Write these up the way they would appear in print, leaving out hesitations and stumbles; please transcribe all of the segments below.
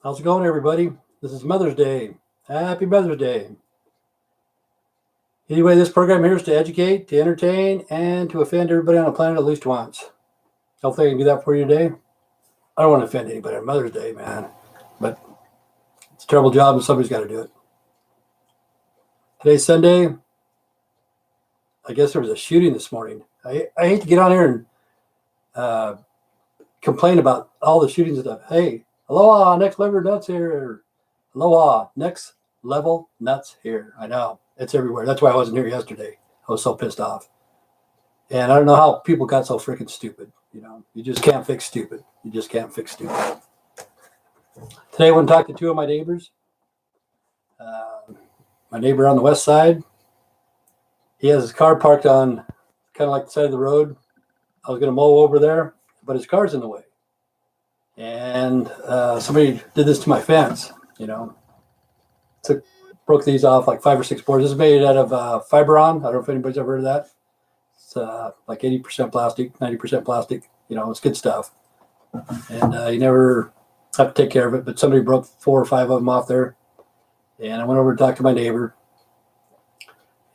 How's it going, everybody? This is Mother's Day. Happy Mother's Day. Anyway, this program here is to educate, to entertain, and to offend everybody on the planet at least once. Hopefully, I can do that for you today. I don't want to offend anybody on Mother's Day, man, but it's a terrible job and somebody's got to do it. Today's Sunday. I guess there was a shooting this morning. I hate to get on here and complain about all the shootings and stuff. Hey, aloha, next level nuts here. Aloha, next level nuts here. I know. It's everywhere. That's why I wasn't here yesterday. I was so pissed off. And I don't know how people got so freaking stupid. You just can't fix stupid. You just can't fix stupid. Today I want to talk to two of my neighbors. My neighbor on the west side, he has his car parked on kind of like the side of the road. I was going to mow over there, but his car's in the way. And somebody did this to my fence, broke these off like 5 or 6 boards. This is made out of Fiberon. I don't know if anybody's ever heard of that. It's like 80% plastic, 90% plastic. It's good stuff. And you never have to take care of it, but somebody broke 4 or 5 of them off there. And I went over to talk to my neighbor.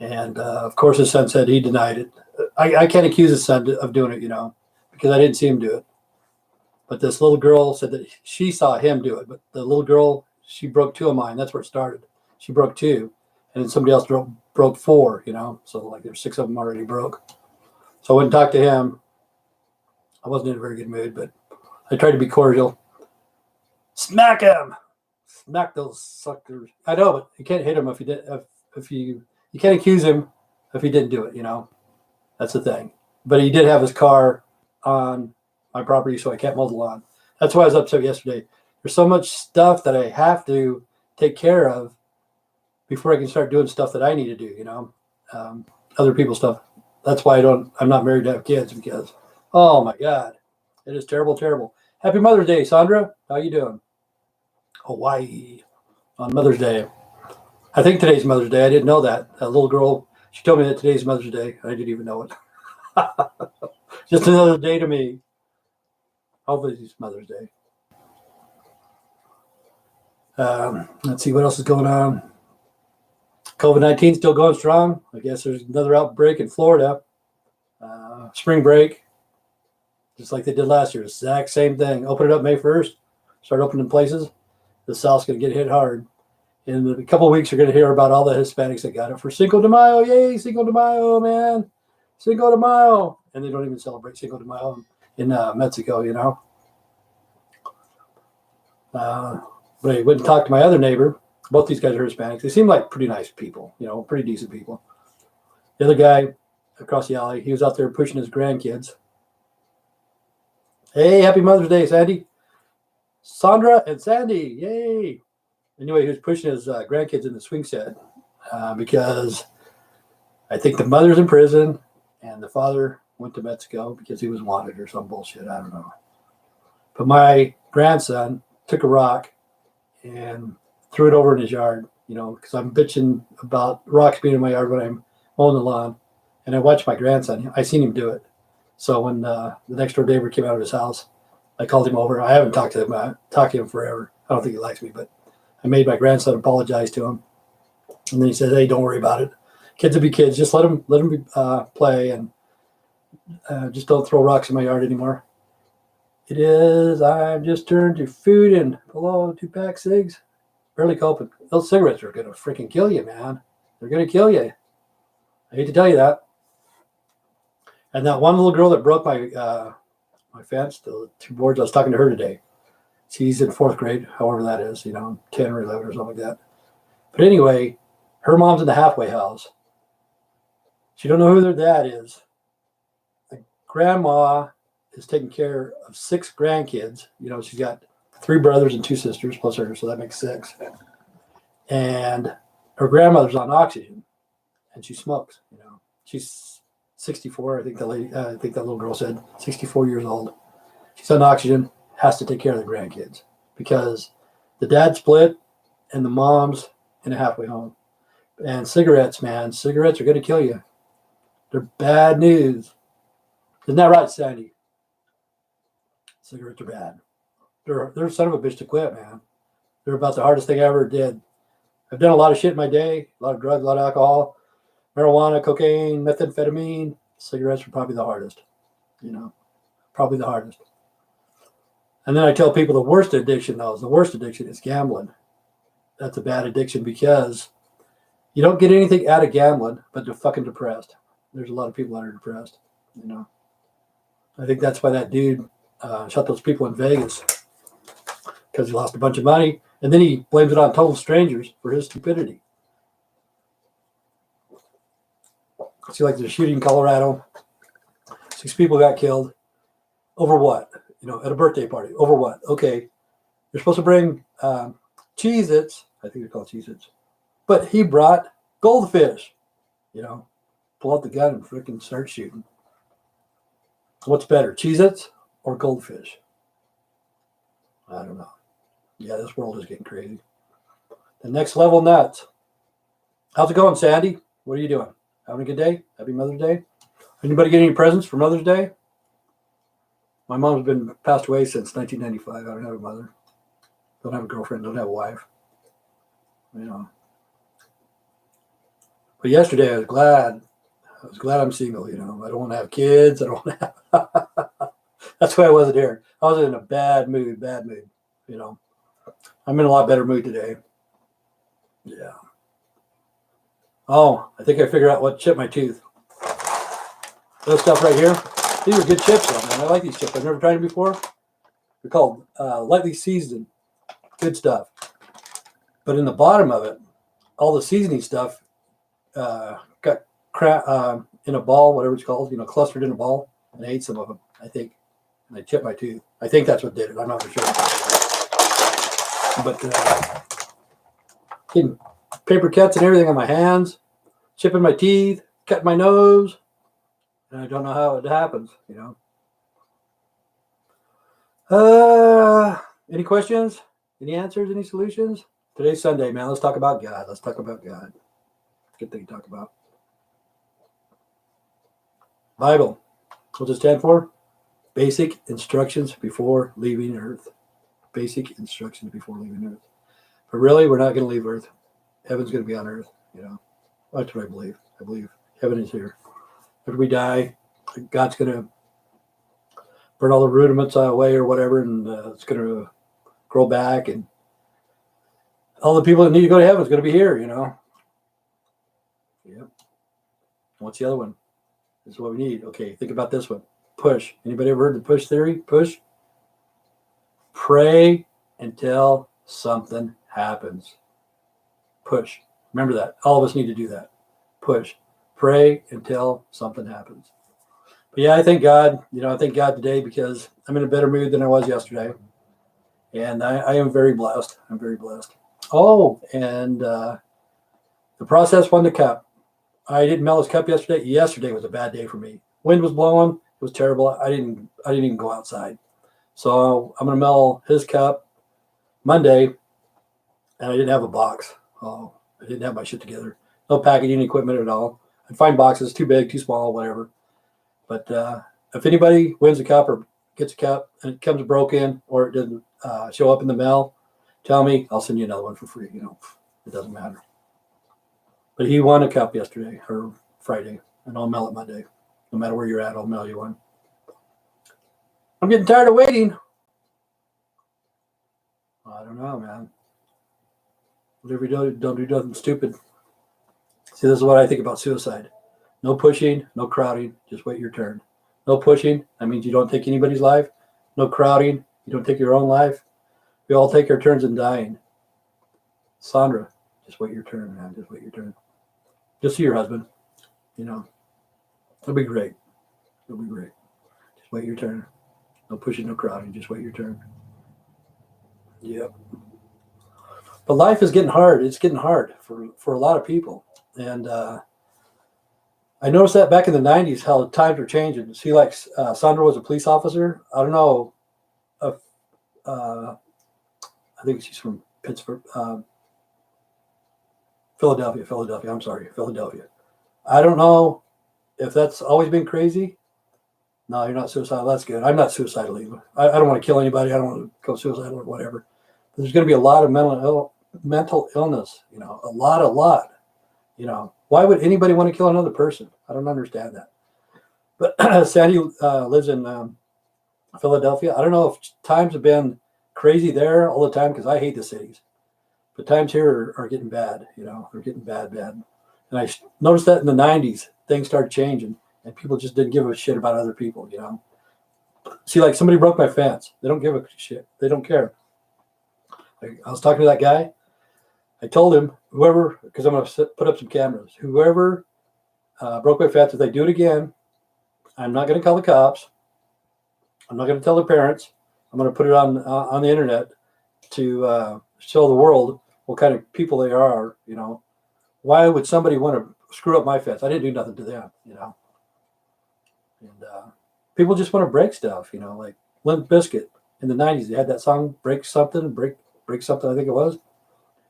And of course, his son said he denied it. I can't accuse his son of doing it, because I didn't see him do it. But this little girl said that she saw him do it. But the little girl, she broke 2 of mine. That's where it started. She broke 2, and then somebody else broke 4, So like there's 6 of them already broke. So I went and talked to him. I wasn't in a very good mood, but I tried to be cordial. Smack him! Smack those suckers! I know, but you can't hit him if you did. If you can't accuse him if he didn't do it. That's the thing. But he did have his car on my property, so I can't mow the lawn. That's why I was upset yesterday. There's so much stuff that I have to take care of before I can start doing stuff that I need to do. Other people's stuff. That's why I'm not married to have kids, because oh my God, it is terrible, terrible. Happy Mother's Day, Sandra. How you doing? Hawaii on Mother's Day. I think today's Mother's Day. I didn't know that. A little girl, she told me that today's Mother's Day. I didn't even know it. Just another day to me. Hopefully it's Mother's Day. Let's see what else is going on. COVID-19 still going strong. I guess there's another outbreak in Florida. Spring break, just like they did last year. Exact same thing. Open it up May 1st. Start opening places. The South's going to get hit hard. In a couple of weeks, you're going to hear about all the Hispanics that got it for Cinco de Mayo. Yay, Cinco de Mayo, man. Cinco de Mayo. And they don't even celebrate Cinco de Mayo in Mexico, But I went and talked to my other neighbor. Both these guys are Hispanics. They seem like pretty nice people, pretty decent people. The other guy across the alley, he was out there pushing his grandkids. Hey, happy Mother's Day, Sandy. Sandra and Sandy, yay. Anyway, he was pushing his grandkids in the swing set because I think the mother's in prison and the father went to Mexico because he was wanted or some bullshit. I don't know. But my grandson took a rock and threw it over in his yard, because I'm bitching about rocks being in my yard when I'm mowing the lawn. And I watched my grandson. I seen him do it. So when the next door neighbor came out of his house, I called him over. I haven't talked to him. I talked to him forever. I don't think he likes me, but I made my grandson apologize to him. And then he said, hey, don't worry about it. Kids will be kids. Just let them play, and just don't throw rocks in my yard anymore. It is. I've just turned to food and below 2-pack cigs. Barely coping. Those cigarettes are going to freaking kill you, man. They're going to kill you. I hate to tell you that. And that one little girl that broke my fence, the 2 boards, I was talking to her today. She's in 4th grade, however that is, 10 or 11 or something like that. But anyway, her mom's in the halfway house. She don't know who their dad is. The grandma is taking care of 6 grandkids. She's got 3 brothers and 2 sisters plus her, so that makes 6. And her grandmother's on oxygen, and she smokes. She's 64. I think that little girl said 64 years old. She's on oxygen, has to take care of the grandkids because the dad split and the mom's in a halfway home. And cigarettes, man, cigarettes are going to kill you. They're bad news. Isn't that right, Sandy? Cigarettes are bad. They're son of a bitch to quit, man. They're about the hardest thing I ever did. I've done a lot of shit in my day, a lot of drugs, a lot of alcohol, marijuana, cocaine, methamphetamine. Cigarettes are probably the hardest, probably the hardest. And then I tell people the worst addiction is gambling. That's a bad addiction because you don't get anything out of gambling, but they're fucking depressed. There's a lot of people that are depressed, I think that's why that dude shot those people in Vegas, because he lost a bunch of money, and then he blames it on total strangers for his stupidity. See, like the shooting in Colorado, 6 people got killed. Over what? At a birthday party. Over what? Okay, you're supposed to bring Cheez-Its. I think they're called Cheez-Its. But he brought goldfish. Pull out the gun and freaking start shooting. What's better, Cheez-Its or goldfish? I don't know. Yeah, this world is getting crazy. The next level nuts. How's it going, Sandy? What are you doing? Having a good day? Happy Mother's Day? Anybody get any presents for Mother's Day? My mom's been passed away since 1995. I don't have a mother. Don't have a girlfriend. Don't have a wife. But yesterday I was glad. I'm single. I don't want to have kids. I don't want to have. That's why I wasn't here. I was in a bad mood. I'm in a lot better mood today. Yeah. Oh, I think I figured out what chipped my tooth. This stuff right here. These are good chips, though, man. I like these chips. I've never tried them before. They're called lightly seasoned. Good stuff. But in the bottom of it, all the seasoning stuff got in a ball, whatever it's called, clustered in a ball. And I ate some of them, I think. And I chipped my tooth. I think that's what did it. I'm not for sure. But getting paper cuts and everything on my hands, chipping my teeth, cutting my nose. And I don't know how it happens, Any questions? Any answers? Any solutions? Today's Sunday, man. Let's talk about God. Let's talk about God. Good thing to talk about. Bible. What's it stand for? Basic instructions before leaving Earth. Basic instructions before leaving Earth. But really, we're not going to leave Earth. Heaven's going to be on Earth, That's what I believe. I believe heaven is here. After we die, God's going to burn all the rudiments away or whatever, and it's going to grow back, and all the people that need to go to heaven is going to be here, Yep. What's the other one? This is what we need. Okay, think about this one. Push. Anybody ever heard the push theory? Push. Pray until something happens. Push. Remember that. All of us need to do that. Push. Pray until something happens. But yeah, I thank God. I thank God today because I'm in a better mood than I was yesterday. And I am very blessed. I'm very blessed. Oh, and the process won the cup. I didn't mail his cup yesterday. Yesterday was a bad day for me. Wind was blowing. It was terrible. I didn't even go outside. So I'm going to mail his cup Monday. And I didn't have a box. Oh, I didn't have my shit together. No packaging equipment at all. I'd find boxes too big, too small, whatever. But if anybody wins a cup or gets a cup and it comes broken or it doesn't show up in the mail, tell me. I'll send you another one for free. It doesn't matter. But he won a cup yesterday or Friday, and I'll mail it Monday. No matter where you're at, I'll mail you one. I'm getting tired of waiting. I don't know, man. Whatever you do, don't do nothing stupid. See, this is what I think about suicide. No pushing, no crowding, just wait your turn. No pushing, that means you don't take anybody's life. No crowding, you don't take your own life. We all take our turns in dying. Sandra, just wait your turn, man. Just wait your turn. Just see your husband. It'll be great. It'll be great. Just wait your turn. No pushing, no crowding, just wait your turn. Yep. But life is getting hard. It's getting hard for a lot of people. And I noticed that back in the 90s, how the times are changing. See, like Sandra was a police officer. I don't know if, I think she's from Pittsburgh, Philadelphia. I'm sorry, Philadelphia. I don't know if that's always been crazy. No, you're not suicidal. That's good. I'm not suicidal either. I don't want to kill anybody. I don't want to go suicidal or whatever. there's going to be a lot of mental illness. You know, a lot. You know, why would anybody want to kill another person? I don't understand that. But Sandy lives in Philadelphia. I don't know if times have been crazy there all the time because I hate the cities. But times here are getting bad. You know, they're getting bad. And I noticed that in the 90s, things started changing and people just didn't give a shit about other people, you know. See, like somebody broke my fence. They don't give a shit. They don't care. I was talking to that guy. I told him, whoever, because I'm going to put up some cameras, whoever broke my fence, if they do it again, I'm not going to call the cops. I'm not going to tell their parents. I'm going to put it on the internet to show the world what kind of people they are, you know. Why would somebody want to screw up my fence? I didn't do nothing to them, you know. And people just want to break stuff, you know, like Limp Bizkit in the 90s. They had that song, Break Something, Break Something, I think it was.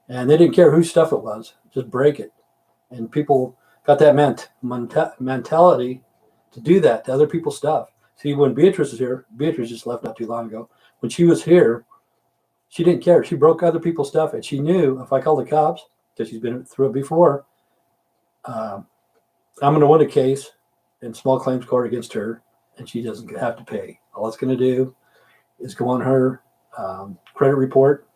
And they didn't care whose stuff it was, just break it. And people got that mentality to do that to other people's stuff. See, when Beatrice was here, Beatrice just left not too long ago. When she was here, she didn't care. She broke other people's stuff, and she knew if I called the cops, because she's been through it before, I'm going to win a case in small claims court against her, and she doesn't have to pay. All it's going to do is go on her credit report,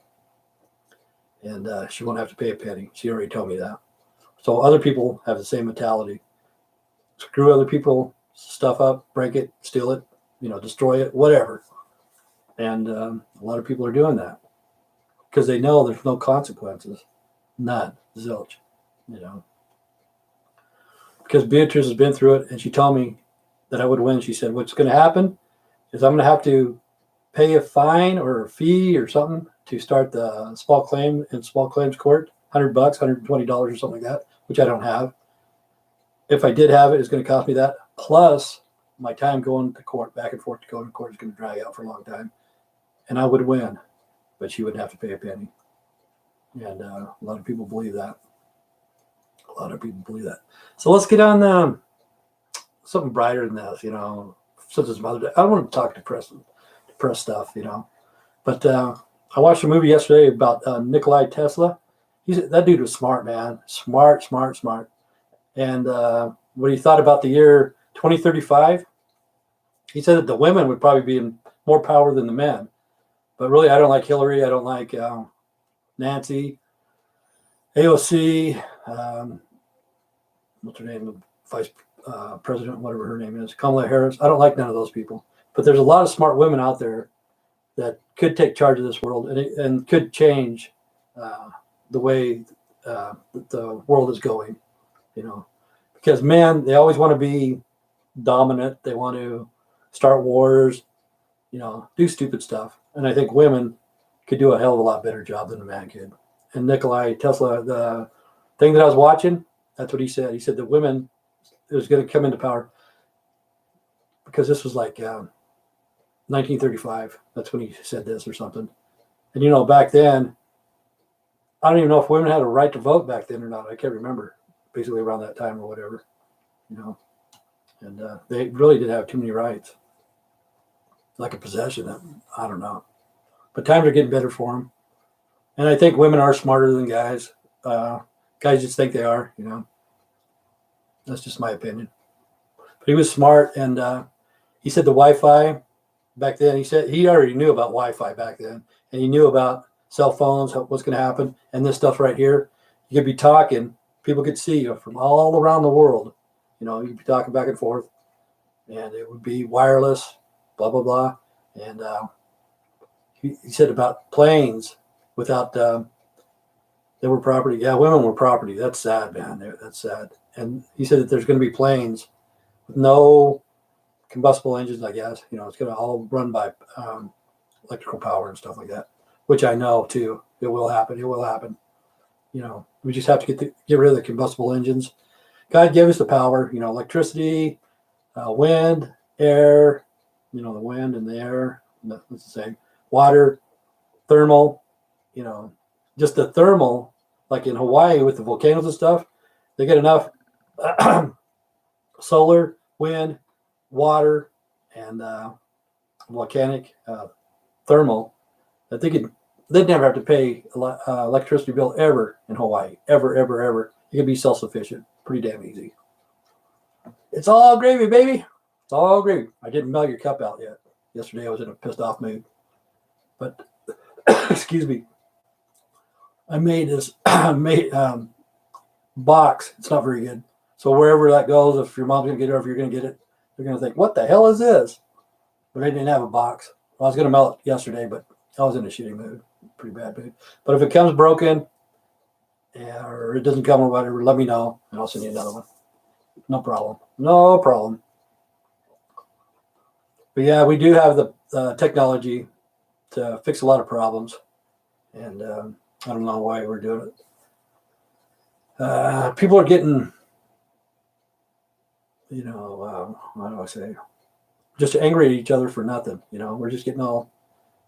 and she won't have to pay a penny. She already told me that. So other people have the same mentality. Screw other people, stuff up, break it, steal it, you know, destroy it, whatever. And a lot of people are doing that because they know there's no consequences. None. Zilch, you know. Because Beatrice has been through it, and she told me that I would win. She said, what's going to happen is I'm going to have to pay a fine or a fee or something to start the small claim in small claims court, $100, $120 or something like that, which I don't have. If I did have it, it's going to cost me that. Plus, my time going to court, back and forth to go to court, is going to drag out for a long time. And I would win, but she wouldn't have to pay a penny. And a lot of people believe that. A lot of people believe that. So let's get on something brighter than this, you know, such as Mother Day. I don't want to talk depressed stuff, you know. But I watched a movie yesterday about Nikola Tesla. That dude was smart, man. Smart. And what he thought about the year 2035, he said that the women would probably be in more power than the men. But really, I don't like Hillary. I don't like Nancy, AOC, what's her name, Vice President, whatever her name is, Kamala Harris. I don't like none of those people. But there's a lot of smart women out there that could take charge of this world and could change the way the world is going, you know. Because men, they always want to be dominant. They want to start wars, you know, do stupid stuff. And I think women could do a hell of a lot better job than a man could. And Nikola Tesla, the thing that I was watching, that's what he said. He said that women is going to come into power because this was like 1935. That's when he said this or something. And, you know, back then, I don't even know if women had a right to vote back then or not. I can't remember. Basically around that time or whatever, you know. And they really did have too many rights. Like a possession. I don't know. But times are getting better for them. And I think women are smarter than guys. Guys just think they are, you know. That's just my opinion. But he was smart, and he said the Wi-Fi back then, he said he already knew about Wi-Fi back then, and he knew about cell phones, what's going to happen, and this stuff right here. You could be talking, people could see you from all around the world. You know, you'd be talking back and forth, and it would be wireless, blah, blah, blah. And he said about planes without, they were property. Yeah, women were property. That's sad, man. That's sad. And he said that there's going to be planes with no combustible engines, I guess. You know, it's going to all run by electrical power and stuff like that, which I know, too. It will happen. It will happen. You know, we just have to get rid of the combustible engines. God gave us the power, you know, electricity, wind, air, you know, the wind and the air, that's the same. Water, thermal, you know, just the thermal, like in Hawaii with the volcanoes and stuff, they get enough solar, wind, water, and volcanic thermal that they could they'd never have to pay electricity bill ever in Hawaii. Ever, ever, ever. You can be self-sufficient. Pretty damn easy. It's all gravy, baby. It's all gravy. I didn't mail your cup out yet. Yesterday I was in a pissed off mood. But, excuse me. I made this box. It's not very good. So wherever that goes, if your mom's going to get it or if you're going to get it, they're going to think, what the hell is this? But I didn't have a box. Well, I was going to mail it yesterday, but I was in a shitty mood. Pretty bad mood. But if it comes broken or it doesn't come or whatever, let me know and I'll send you another one. No problem. No problem. But yeah, we do have the technology to fix a lot of problems. And I don't know why we're doing it. People are getting, how do I say, just angry at each other for nothing. We're just getting all,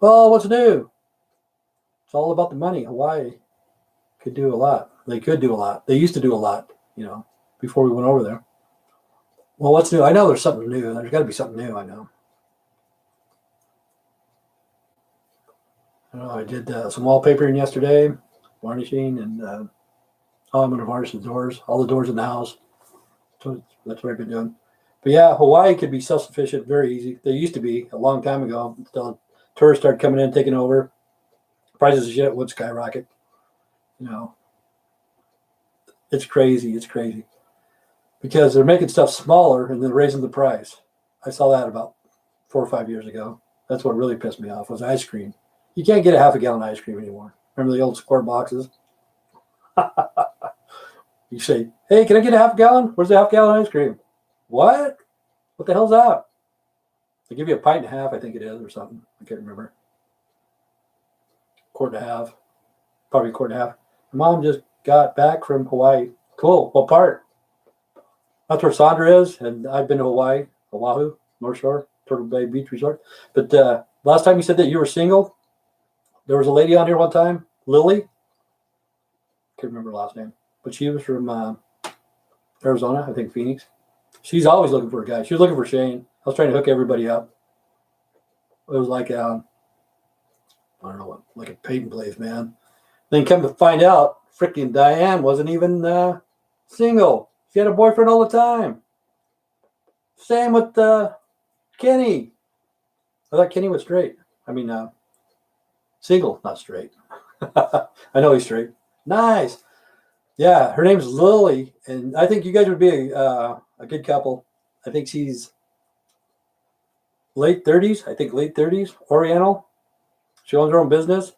well, what's new? It's all about the money. Hawaii could do a lot. They could do a lot. They used to do a lot, before we went over there. Well, what's new? I know there's something new. There's got to be something new, I know. I did some wallpapering yesterday, varnishing, and I'm going to varnish the doors, all the doors in the house. So that's what I've been doing. But yeah, Hawaii could be self-sufficient very easy. They used to be a long time ago until tourists started coming in, taking over. Prices of shit would skyrocket. It's crazy. It's crazy. Because they're making stuff smaller and they're raising the price. I saw that about 4 or 5 years ago. That's what really pissed me off was ice cream. You can't get a half a gallon ice cream anymore. Remember the old square boxes? You say, hey, can I get a half gallon? Where's the half gallon ice cream? What? What the hell's that? They give you a pint and a half, I think it is, or something. I can't remember. Quart and a half. Probably a quart and a half. My mom just got back from Hawaii. Cool. What part? That's where Sandra is, and I've been to Hawaii, Oahu, North Shore, Turtle Bay Beach Resort. But last time you said that you were single, there was a lady on here one time, Lily. Can't remember her last name, but she was from Arizona, I think Phoenix. She's always looking for a guy. She was looking for Shane. I was trying to hook everybody up. It was like, I don't know what, like a Peyton place, man. Then come to find out, freaking Diane wasn't even single. She had a boyfriend all the time. Same with Kenny. I thought Kenny was straight. I mean, single, not straight. I know he's straight. Nice. Yeah, her name's Lily, and I think you guys would be a good couple. I think she's late 30s. I think late 30s. Oriental. She owns her own business.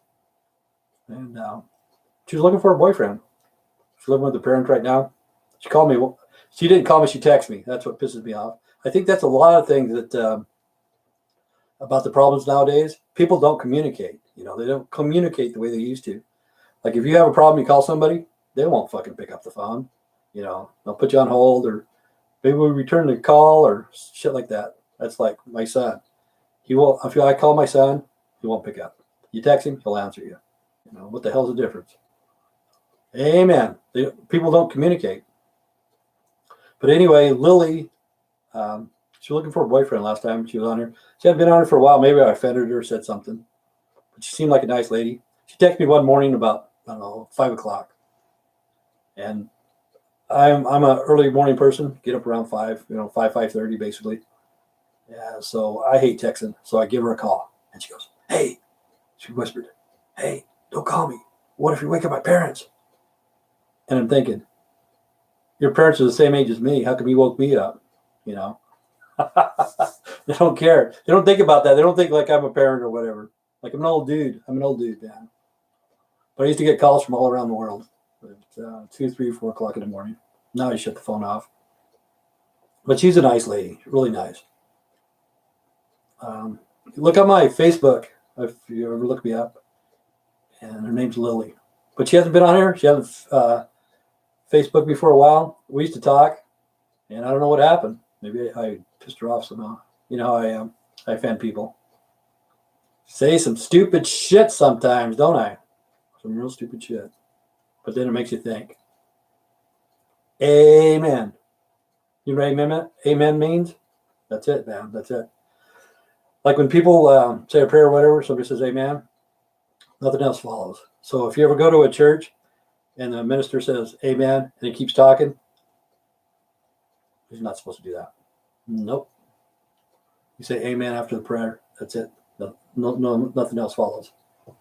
And she was looking for a boyfriend. She's living with her parents right now. She called me. She didn't call me. She texted me. That's what pisses me off. I think that's a lot of things that about the problems nowadays. People don't communicate. They don't communicate the way they used to. Like if you have a problem, you call somebody, they won't fucking pick up the phone. They'll put you on hold or maybe we'll return the call or shit like that. That's like my son. He will. If I call my son, he won't pick up. You text him, he'll answer you. What the hell's the difference? Amen. People don't communicate. But anyway, Lily, she was looking for a boyfriend last time she was on here. She hadn't been on here for a while. Maybe I offended her or said something. But she seemed like a nice lady. She texted me one morning about, 5 o'clock. And I'm an early morning person. Get up around 5, 5:30 basically. Yeah, so I hate texting. So I give her a call. And she goes, hey, she whispered, hey, don't call me. What if you wake up my parents? And I'm thinking, your parents are the same age as me. How come you woke me up? They don't care. They don't think about that. They don't think like I'm a parent or whatever. Like I'm an old dude. I'm an old dude, man. But I used to get calls from all around the world at 2, 3, 4 o'clock in the morning. Now I shut the phone off. But she's a nice lady. Really nice. Look on my Facebook if you ever look me up. And her name's Lily. But she hasn't been on here. She hasn't Facebook me for a while. We used to talk. And I don't know what happened. Maybe I pissed her off somehow. You know how I am. I offend people. Say some stupid shit sometimes, don't I? Some real stupid shit. But then it makes you think. Amen. You know what amen means? That's it, man. That's it. Like when people say a prayer or whatever, somebody says amen. Nothing else follows. So if you ever go to a church and the minister says amen and he keeps talking, he's not supposed to do that. Nope. You say amen after the prayer. That's it. No, nothing else follows. I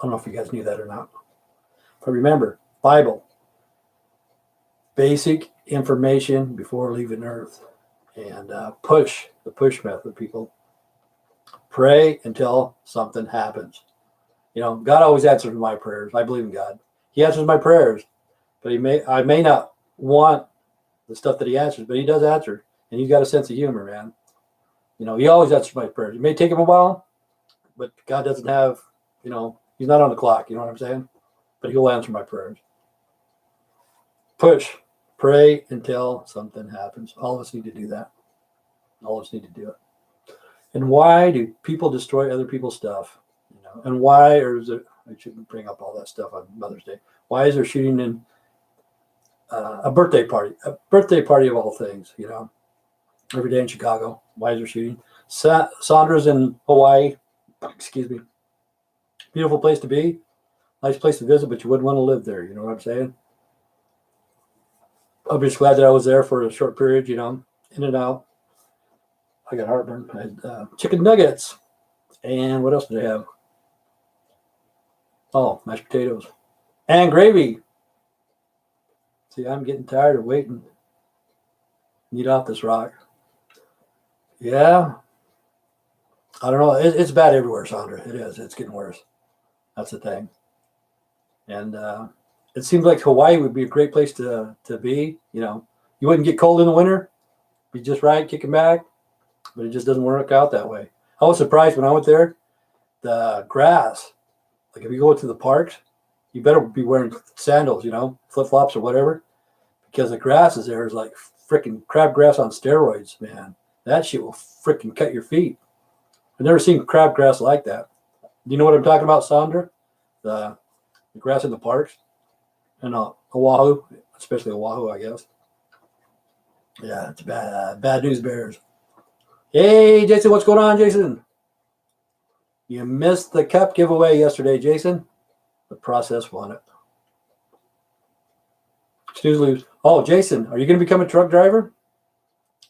don't know if you guys knew that or not. But remember, Bible, basic information before leaving Earth. And the push method, people. Pray until something happens. God always answers my prayers. I believe in God. He answers my prayers, but I may not want the stuff that he answers, but he does answer. And he's got a sense of humor, man. He always answers my prayers. It may take him a while, but God doesn't have, he's not on the clock. You know what I'm saying? But he'll answer my prayers. Push. Pray until something happens. All of us need to do that. All of us need to do it. And why do people destroy other people's stuff? And why, or is it, I shouldn't bring up all that stuff on Mother's Day. Why is there shooting in a birthday party? A birthday party of all things, every day in Chicago. Why is there shooting? Sandra's in Hawaii. Excuse me. Beautiful place to be. Nice place to visit, but you wouldn't want to live there. You know what I'm saying? I'm just glad that I was there for a short period, in and out. I got heartburn. I had chicken nuggets. And what else did I have? Oh, mashed potatoes. And gravy. See, I'm getting tired of waiting. Eat off this rock. Yeah. I don't know. It's bad everywhere, Sandra. It is. It's getting worse. That's the thing. And it seems like Hawaii would be a great place to be. You wouldn't get cold in the winter. Be just right, kicking back. But it just doesn't work out that way. I was surprised when I went there. The grass, like if you go to the parks, you better be wearing sandals, flip-flops or whatever, because the grass is there is like freaking crabgrass on steroids, man. That shit will freaking cut your feet. I've never seen crabgrass like that. Do you know what I'm talking about, Sandra? The grass in the parks and Oahu, especially Oahu, I guess. Yeah, it's bad news bears. Hey, Jason, what's going on, Jason? You missed the cup giveaway yesterday, Jason. The process won it. Snooze lose. Oh, Jason, are you going to become a truck driver?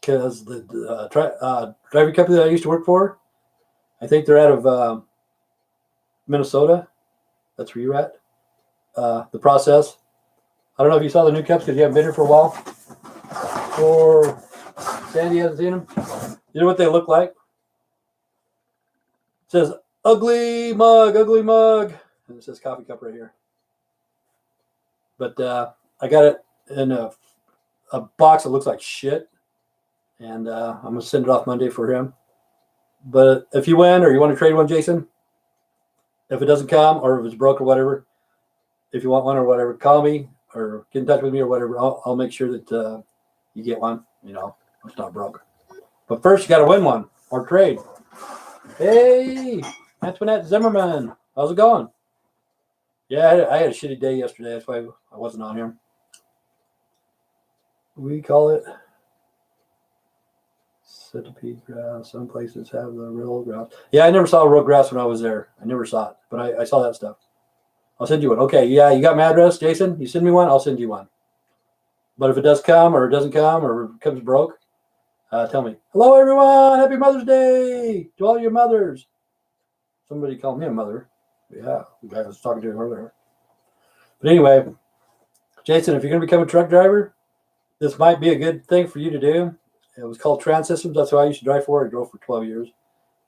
Because the driving company that I used to work for, I think they're out of Minnesota. That's where you're at. The process. I don't know if you saw the new cups because you haven't been here for a while. Or Sandy hasn't seen them. You know what they look like? It says ugly mug. And it says coffee cup right here. But I got it in a box that looks like shit. And I'm going to send it off Monday for him. But if you win or you want to trade one, Jason, if it doesn't come or if it's broke or whatever, if you want one or whatever, call me or get in touch with me or whatever. I'll make sure that you get one. It's not broke. But first, you got to win one or trade. Hey, Antoinette Zimmerman. How's it going? Yeah, I had a shitty day yesterday. That's why I wasn't on here. We call it centipede grass. Some places have the real grass. Yeah, I never saw real grass when I was there. I never saw it, but I saw that stuff. I'll send you one. Okay, yeah, you got my address, Jason? You send me one, I'll send you one. But if it does come or it doesn't come or it comes broke, tell me. Hello, everyone. Happy Mother's Day to all your mothers. Somebody called me a mother. Yeah, I was talking to him earlier. But anyway, Jason, if you're going to become a truck driver, this might be a good thing for you to do. It was called Trans Systems. That's who I used to drive for. I drove for 12 years.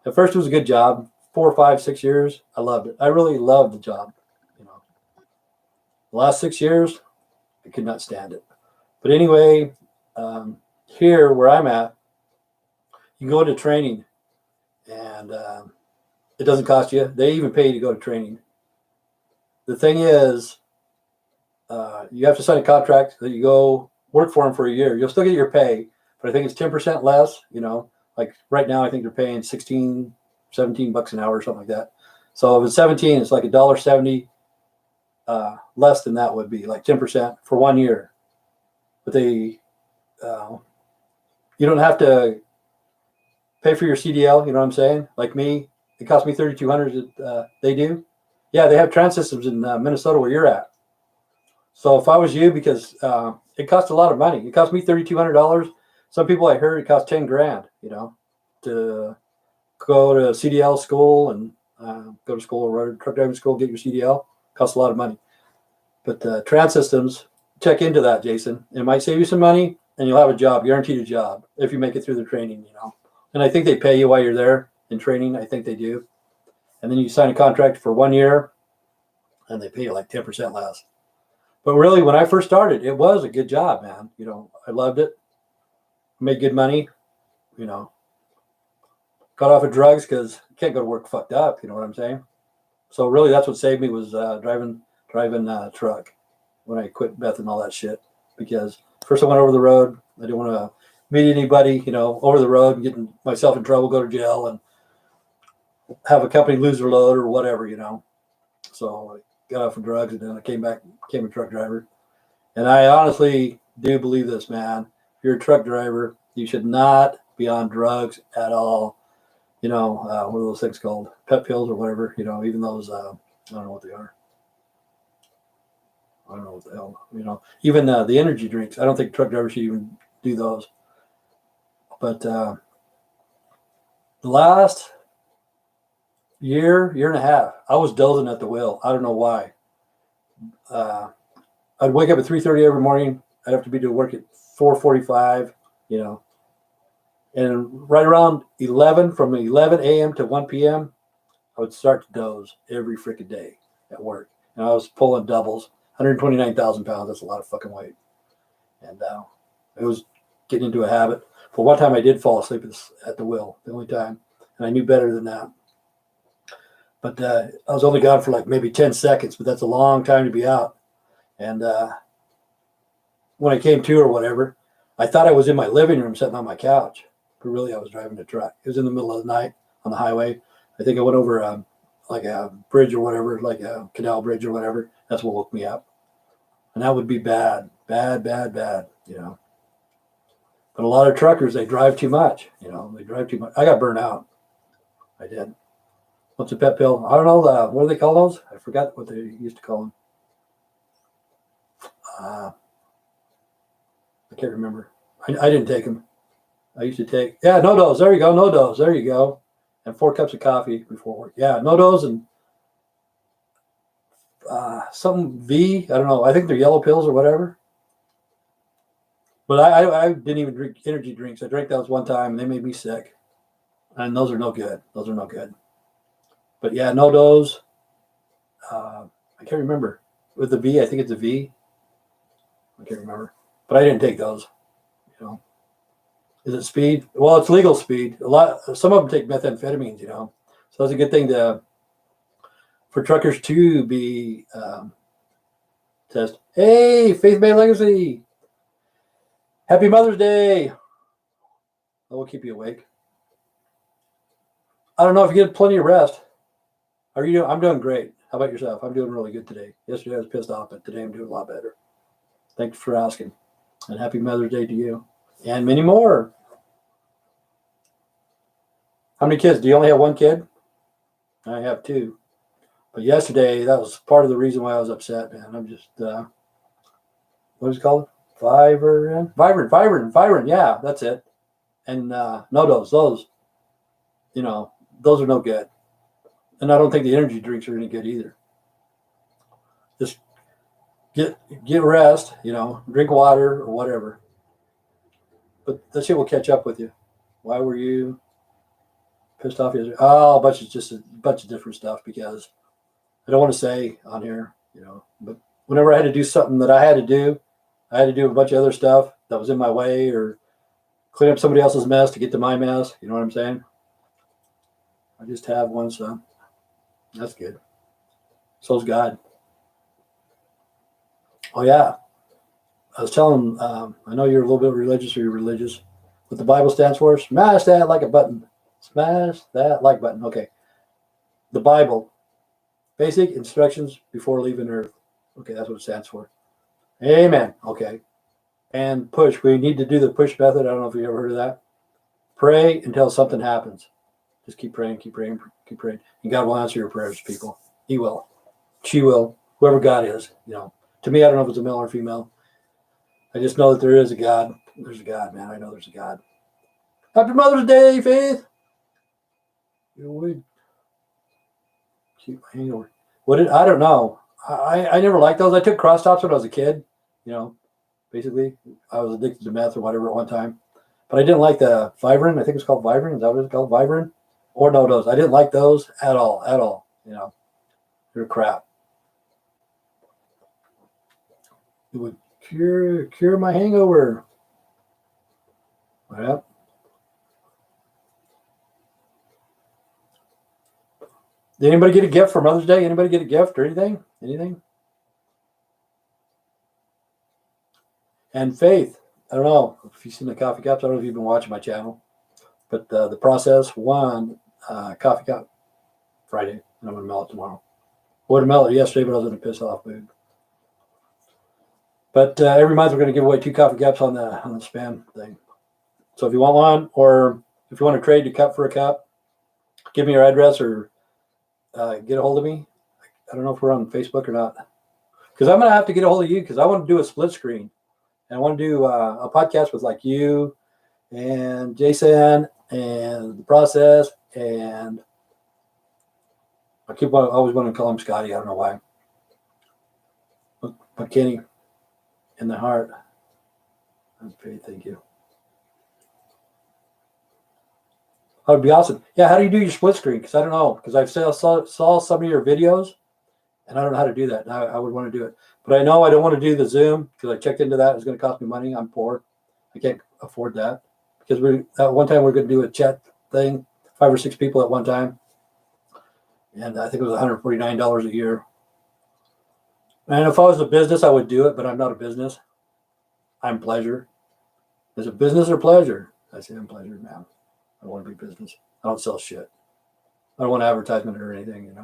At first, it was a good job. 4, 5, 6 years. I loved it. I really loved the job. The last 6 years, I could not stand it. But anyway, here where I'm at, you go into training, and it doesn't cost you. They even pay you to go to training. The thing is, you have to sign a contract that you go work for them for a year. You'll still get your pay, but I think it's 10% less. Like right now, I think they're paying $16, $17 an hour or something like that. So if it's 17, it's like $1.70 less than that would be, like 10% for 1 year. But you don't have to pay for your CDL. You know what I'm saying? Like me, it cost me $3,200. They do. Yeah, they have trans systems in Minnesota where you're at. So if I was you, because it costs a lot of money. It cost me $3,200. Some people I heard it cost $10,000. To go to CDL school and go to school or truck driving school, get your CDL. Costs a lot of money. But trans systems, check into that, Jason. It might save you some money, and you'll have a job, guaranteed a job, if you make it through the training. And I think they pay you while you're there in training. I think they do. And then you sign a contract for 1 year, and they pay you like 10% less. But really, when I first started, it was a good job, man. I loved it. Made good money. Got off of drugs because you can't go to work fucked up. You know what I'm saying? So really, that's what saved me was driving truck when I quit meth and all that shit. Because first I went over the road. I didn't want to meet anybody, over the road and getting myself in trouble, go to jail, and have a company lose their load or whatever. So I got off of drugs, and then I came back, became a truck driver. And I honestly do believe this, man. If you're a truck driver, you should not be on drugs at all. What are those things called? Pep pills or whatever. Even those, I don't know what they are. I don't know what the hell, even the energy drinks. I don't think truck drivers should even do those. But the last year and a half, I was dozing at the wheel. I don't know why. I'd wake up at 3:30 every morning. I'd have to be to work at 4:45, and right around 11, from 11 a.m. to 1 p.m., I would start to doze every freaking day at work. And I was pulling doubles, 129,000 pounds. That's a lot of fucking weight. And it was getting into a habit. But one time I did fall asleep at the wheel, the only time. And I knew better than that. But I was only gone for like maybe 10 seconds, but that's a long time to be out. And when I came to or whatever, I thought I was in my living room sitting on my couch. But really, I was driving a truck. It was in the middle of the night on the highway. I think I went over like a bridge or whatever, like a canal bridge or whatever. That's what woke me up. And that would be bad. But a lot of truckers, they drive too much. They drive too much. I got burnt out. I did. What's a pep pill? I don't know. What do they call those? I forgot what they used to call them. I can't remember. I didn't take them. I used to take, NoDoz. There you go. NoDoz. There you go. And 4 cups of coffee before work. Yeah, NoDoz and some V. I don't know. I think they're yellow pills or whatever. But I didn't even drink energy drinks. I drank those one time, and they made me sick. And those are no good. But yeah, NoDoz. I can't remember. With the V, I think it's a V. I can't remember. But I didn't take those. Is it speed? Well, it's legal speed. Some of them take methamphetamines, So it's a good thing for truckers to be test. Hey, Faith Bay Legacy. Happy Mother's Day. That will keep you awake. I don't know if you get plenty of rest. How are you doing? I'm doing great. How about yourself? I'm doing really good today. Yesterday I was pissed off, but today I'm doing a lot better. Thanks for asking. And happy Mother's Day to you. And many more. How many kids? Do you only have one kid? I have 2. But yesterday, that was part of the reason why I was upset, man. I'm just, what is it called? Vibrant. Yeah, that's it. And NoDoz, those are no good. And I don't think the energy drinks are any good either. Just get rest, drink water or whatever. But that shit will catch up with you. Why were you pissed off yesterday? Oh, a bunch of different stuff, because I don't want to say on here, but whenever I had to do something that I had to do a bunch of other stuff that was in my way, or clean up somebody else's mess to get to my mess. You know what I'm saying? I just have one son. That's good. So's God. Oh, yeah. I was telling, I know you're a little bit religious, or you're religious. What the Bible stands for? Smash that like a button. Smash that like button. Okay. The Bible. Basic instructions before leaving Earth. Okay, that's what it stands for. Amen. Okay. And push. We need to do the push method. I don't know if you ever heard of that. Pray until something happens. Just keep praying, keep praying, keep praying. And God will answer your prayers, people. He will. She will. Whoever God is, To me, I don't know if it's a male or female. I just know that there is a God. There's a God, man. I know there's a God. Happy Mother's Day, Faith. You would keep my hangover. I don't know. I never liked those. I took cross stops when I was a kid. Basically, I was addicted to meth or whatever at one time. But I didn't like the Vivarin. I think it's called Vivarin. Is that what it's called? Vivarin? Or no, those. I didn't like those at all. They're crap. It would cure my hangover. Yep. Did anybody get a gift for Mother's Day? Anybody get a gift or anything? Anything? And Faith, I don't know if you've seen the coffee cups. I don't know if you've been watching my channel, but the process won coffee cup Friday, and I'm going to mail it tomorrow. I would have mailed it yesterday, but I was in a piss off mood. But every month we're going to give away 2 coffee cups on the spam thing. So if you want one, or if you want to trade your cup for a cup, give me your address or get a hold of me. I don't know if we're on Facebook or not, because I'm going to have to get a hold of you because I want to do a split screen. And I want to do a podcast with like you and Jason and the process. And I always want to call him Scotty. I don't know why. But Kenny in the heart. That's great. Thank you. That would be awesome. Yeah, how do you do your split screen? Because I don't know. Because I saw some of your videos, and I don't know how to do that. I would want to do it. But I know I don't want to do the Zoom because I checked into that. It's going to cost me money. I'm poor. I can't afford that. Because one time we're going to do a chat thing, 5 or 6 people at one time. And I think it was $149 a year. And if I was a business, I would do it, but I'm not a business. I'm pleasure. Is it business or pleasure? I say I'm pleasure, man. I don't want to be business. I don't sell shit. I don't want advertisement or anything,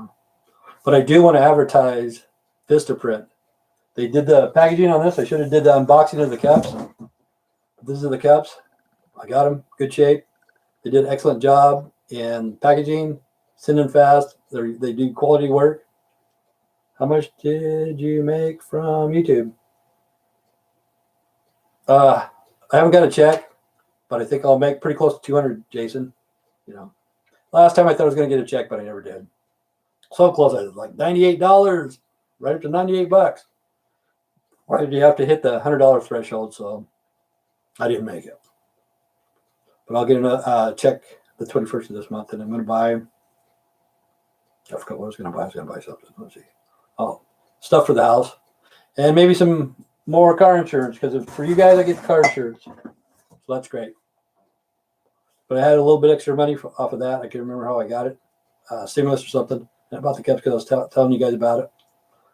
But I do want to advertise Vistaprint. They did the packaging on this. I should have did the unboxing of the cups. These are the cups. I got them. Good shape. They did an excellent job in packaging, sending fast. They do quality work. How much did you make from YouTube? I haven't got a check, but I think I'll make pretty close to 200, Jason. Last time I thought I was going to get a check, but I never did. So close. I was like $98, right up to $98. Why did you have to hit the $100 threshold? So I didn't make it. But I'll get a check the 21st of this month, and I'm going to buy. I forgot what I was going to buy. I was going to buy something. Let's see. Oh, stuff for the house, and maybe some more car insurance because for you guys, I get car insurance, so that's great. But I had a little bit extra money off of that. I can't remember how I got it, stimulus or something. And I bought the cups because I was telling you guys about it.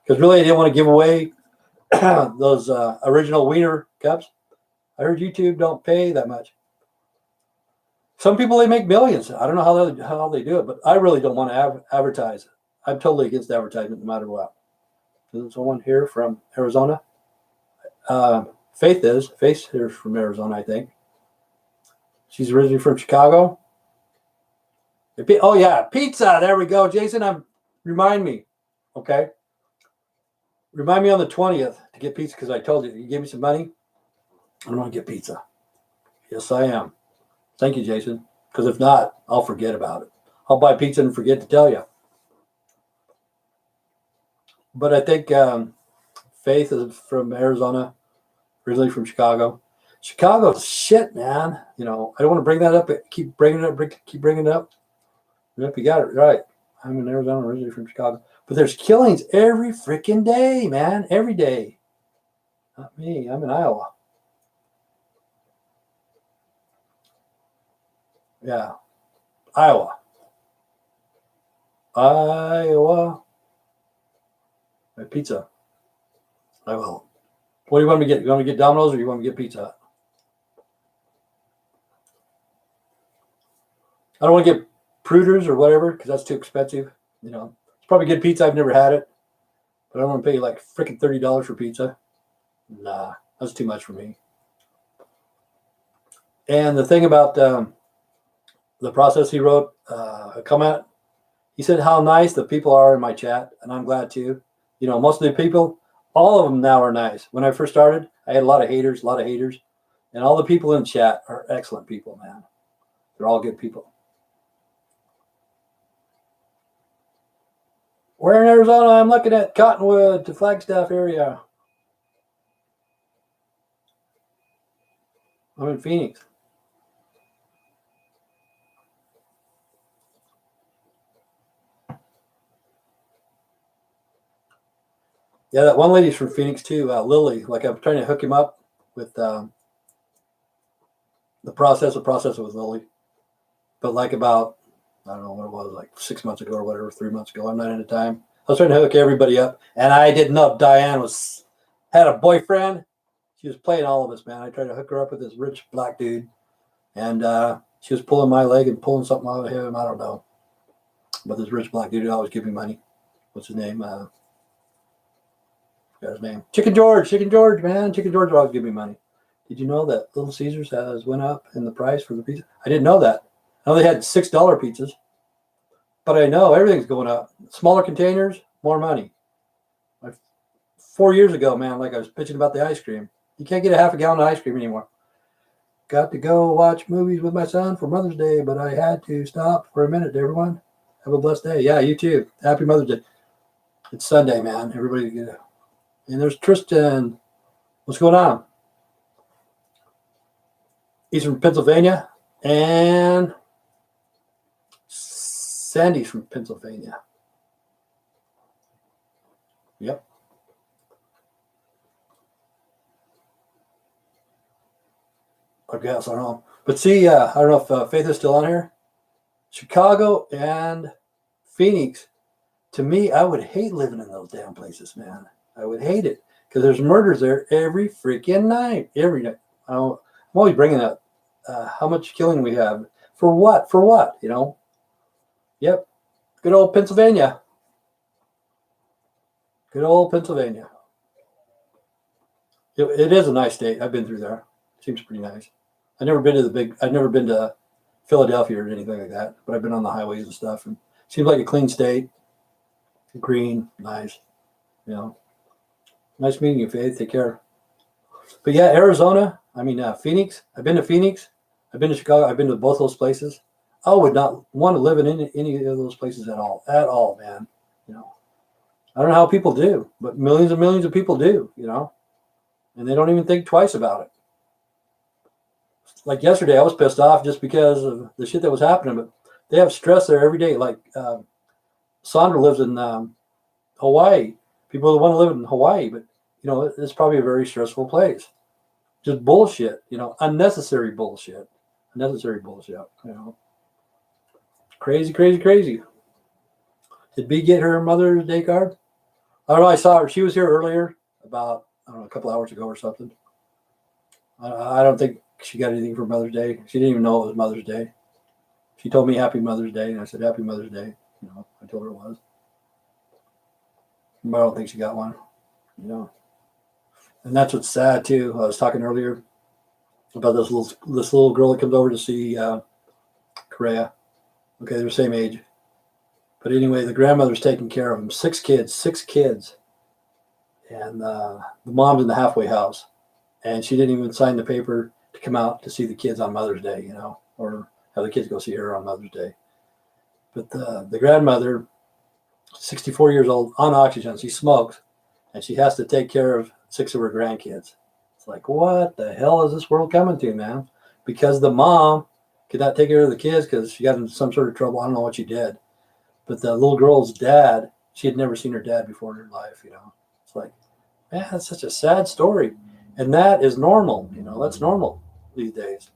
Because really, I didn't want to give away those original Wiener cups. I heard YouTube don't pay that much. Some people, they make millions. I don't know how they do it, but I really don't want to advertise. I'm totally against advertisement no matter what. There's someone here from Arizona. Faith is here from Arizona, I think. She's originally from Chicago. Oh yeah, pizza. There we go, Jason. Remind me, okay? Remind me on the 20th to get pizza because I told you gave me some money. I'm going to get pizza. Yes, I am. Thank you, Jason. Because if not, I'll forget about it. I'll buy pizza and forget to tell you. But I think Faith is from Arizona, originally from Chicago. Chicago's shit, man. I don't want to bring that up. But keep bringing it up. Yep, you got it right. I'm in Arizona, originally from Chicago. But there's killings every freaking day, man. Every day. Not me. I'm in Iowa. Yeah. Iowa. My pizza. I will. What do you want me to get? You want me to get Domino's or you want me to get Pizza Hut? I don't want to get Pruders or whatever because that's too expensive. It's probably good pizza. I've never had it. But I don't want to pay like freaking $30 for pizza. Nah, that's too much for me. And the thing about the process he wrote, a comment, he said how nice the people are in my chat, and I'm glad too. You know, most of the people, all of them now are nice. When I first started, I had a lot of haters, and all the people in chat are excellent people, man. They're all good people. We're in Arizona. I'm looking at Cottonwood to Flagstaff area. I'm in Phoenix. Yeah, that one lady's from Phoenix too, Lily. Like I'm trying to hook him up with the process with Lily. But like about, I don't know what it was, like 6 months ago or whatever, 3 months ago. I'm not into time. I was trying to hook everybody up, and I didn't know if Diane had a boyfriend. She was playing all of us, man. I tried to hook her up with this rich black dude, and she was pulling my leg and pulling something out of him. I don't know. But this rich black dude always give me money. What's his name? Forgot his name. Chicken George, man. Chicken George always give me money. Did you know that Little Caesars has went up in the price for the pizza? I didn't know that. I know they had $6 pizzas, but I know everything's going up. Smaller containers, more money. Like 4 years ago, man, like I was pitching about the ice cream. You can't get a half a gallon of ice cream anymore. Got to go watch movies with my son for Mother's Day, but I had to stop for a minute, everyone. Have a blessed day. Yeah, you too. Happy Mother's Day. It's Sunday, man. Everybody get it. And there's Tristan. What's going on? He's from Pennsylvania. And Sandy's from Pennsylvania. Yep. I guess, I don't know. But see, I don't know if Faith is still on here. Chicago and Phoenix. To me, I would hate living in those damn places, man. I would hate it because there's murders there every freaking night. Every night. I'm always bringing up how much killing we have. For what? For what? You know? Yep. Good old Pennsylvania. Good old Pennsylvania. It is a nice state. I've been through there. Seems pretty nice. I've never been to Philadelphia or anything like that, but I've been on the highways and stuff. And it seems like a clean state. Green, nice. You know. Nice meeting you, Faith. Take care. But yeah, Arizona. I mean, Phoenix. I've been to Phoenix. I've been to Chicago. I've been to both those places. I would not want to live in any of those places at all, man. You know, I don't know how people do, but millions and millions of people do. You know, and they don't even think twice about it. Like yesterday, I was pissed off just because of the shit that was happening. But they have stress there every day. Like Sandra lives in Hawaii. People want to live in Hawaii, but you know, it's probably a very stressful place. Just bullshit, you know, unnecessary bullshit. You know. Crazy, crazy, crazy. Did B get her Mother's Day card? I don't know. I saw her. She was here earlier, about, I don't know, a couple hours ago or something. I don't think she got anything for Mother's Day. She didn't even know it was Mother's Day. She told me Happy Mother's Day, and I said Happy Mother's Day. You know, I told her it was. But I don't think she got one. You know. And that's what's sad too. I was talking earlier about this little girl that comes over to see Correa. Okay, they're the same age. But anyway, the grandmother's taking care of them. 6 kids. And the mom's in the halfway house. And she didn't even sign the paper to come out to see the kids on Mother's Day, you know, or have the kids go see her on Mother's Day. But the grandmother, 64 years old, on oxygen, she smokes, and she has to take care of 6 of her grandkids. It's like, what the hell is this world coming to, man? Because the mom could not take care of the kids because she got in some sort of trouble. I don't know what she did. But the little girl's dad, she had never seen her dad before in her life, you know. It's like, man, that's such a sad story. And that is normal, you know, that's normal these days.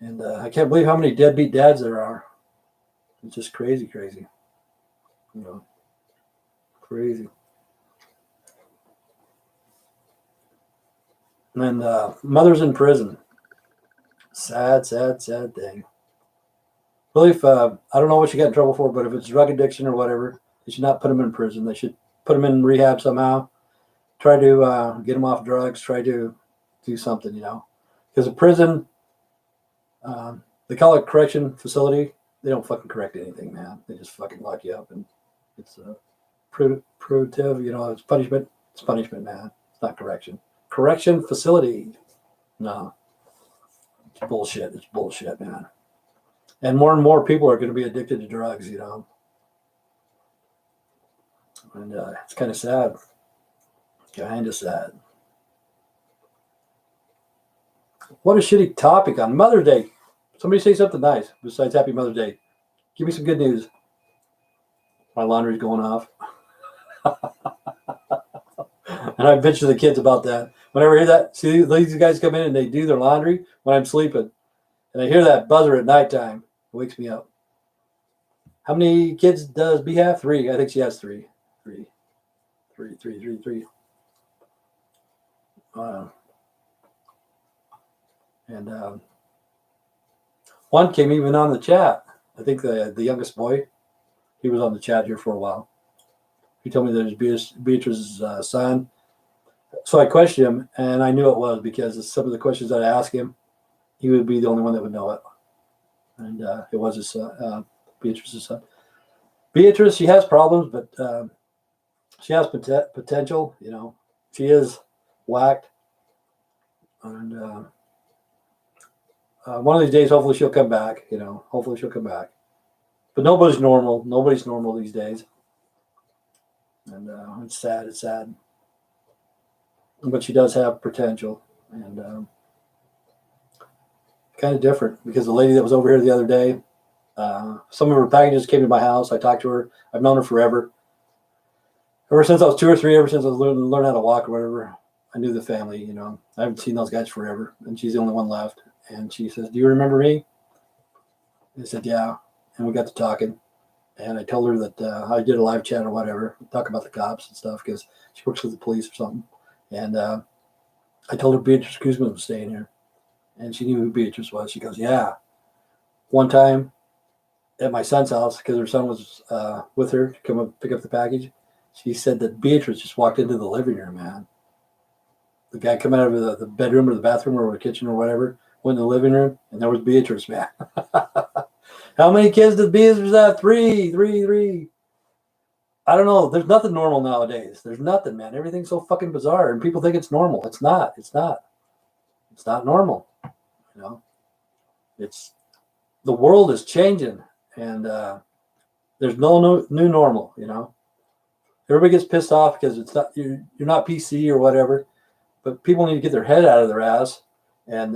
And I can't believe how many deadbeat dads there are. It's just crazy, crazy. You know, crazy. And mother's in prison. Sad, sad, sad thing. Really, if I don't know what she got in trouble for, but if it's drug addiction or whatever, they should not put them in prison. They should put them in rehab somehow. Try to get them off drugs. Try to do something, you know. Because a prison, they call it correction facility. They don't fucking correct anything, man. They just fucking lock you up, and it's Punitive, it's punishment. It's punishment, man. It's not correction. Correction facility. No. It's bullshit. It's bullshit, man. And more people are going to be addicted to drugs, And it's kind of sad. Kind of sad. What a shitty topic on Mother's Day. Somebody say something nice besides Happy Mother's Day. Give me some good news. My laundry's going off. And I bitch to the kids about that. Whenever I hear that, see these guys come in and they do their laundry when I'm sleeping. And I hear that buzzer at nighttime. It wakes me up. How many kids does B have? 3. I think she has 3. 3. And one came even on the chat. I think the youngest boy, he was on the chat here for a while. He told me that it was Beatrice's son. So I questioned him, and I knew it was because some of the questions that I asked him, he would be the only one that would know it. And it was his son, Beatrice's son. Beatrice, she has problems, but she has potential. She is whacked. And one of these days, hopefully she'll come back. Hopefully she'll come back. But nobody's normal. Nobody's normal these days. And it's sad. It's sad. But she does have potential. And kind of different because the lady that was over here the other day, some of her packages came to my house. I talked to her. I've known her forever. Ever since I was 2 or 3, ever since I was learning how to walk or whatever, I knew the family, I haven't seen those guys forever. And she's the only one left. And she says, "Do you remember me?" I said, "Yeah." And we got to talking. And I told her that I did a live chat or whatever, talk about the cops and stuff because she works with the police or something. And I told her Beatrice Guzman was staying here. And she knew who Beatrice was. She goes, "Yeah." One time at my son's house, because her son was with her to come up pick up the package, she said that Beatrice just walked into the living room, man. The guy come out of the bedroom or the bathroom or the kitchen or whatever, went in the living room, and there was Beatrice, man. How many kids does Beatrice have? 3. I don't know. There's nothing normal nowadays. There's nothing, man. Everything's so fucking bizarre, and people think it's normal. It's not. It's not. It's not normal. It's the world is changing, and there's no new normal. Everybody gets pissed off because it's not you're not PC or whatever, but people need to get their head out of their ass, and